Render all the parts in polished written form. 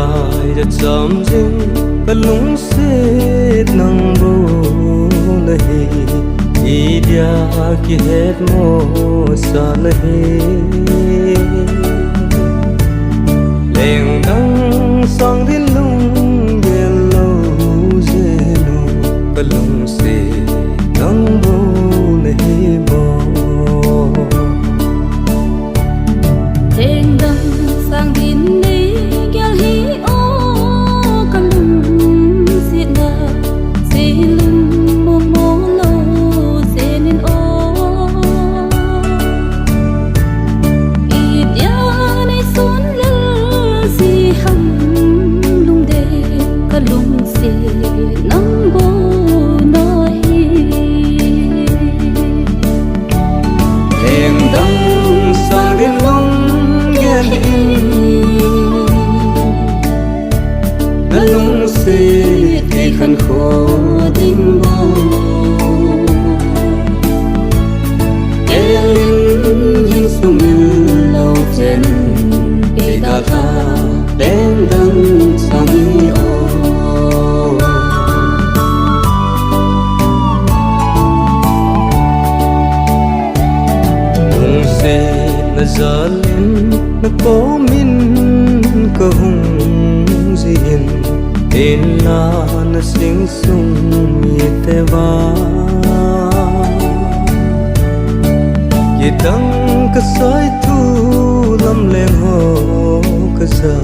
lại đã chạm dinh cả lúng xếp nắng bầu này đi dia ki hết mô sa này leng đắng sang đến lung đèn lâu dễ nụ cả lúng xếp nắng bầu này bò leng đắng sang đến khăn khô tình bao em nhìn xuống mình lâu trên để ta tha đến đắng sang yêu hùng xe là giờ lên nó có min cơ hùng diện tên là nó sinh sung nhẹ va ye đắng cái sợi thu lâm lên hồ cái giờ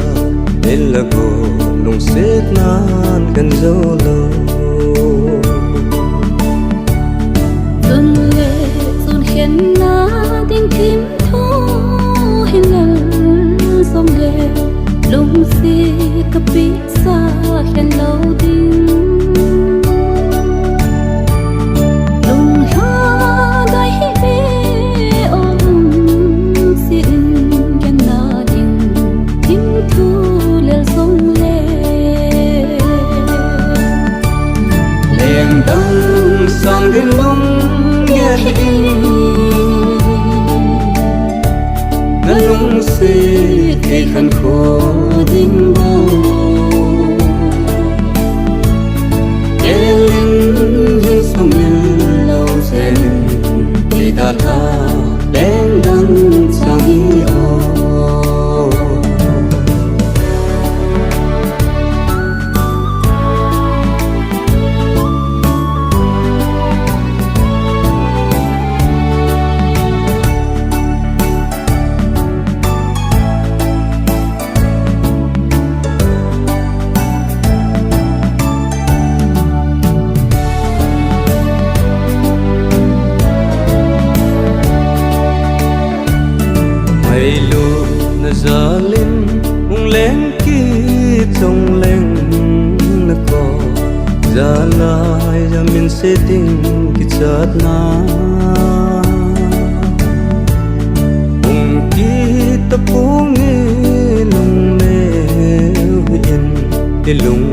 đến là cô nung xếp nan gần dâu lâu tuần lệ tuần khen na tiếng kim thu hình lần sông lệ lung xì cặp bi xa khen lâu tin lung ha đại bê ôm xin khen na đình kim thu lên sông lệ leng đắng sang đến lung nghe in ngân lung xì khi khăn khô tình bao ta tha đến đắng sang yêu mây lu nó giờ lên hùng lên kia trông lên nó có giờ lại giờ mình sẽ tình cái chợt na hùng kia ta cố nghe lung lêu yên để lung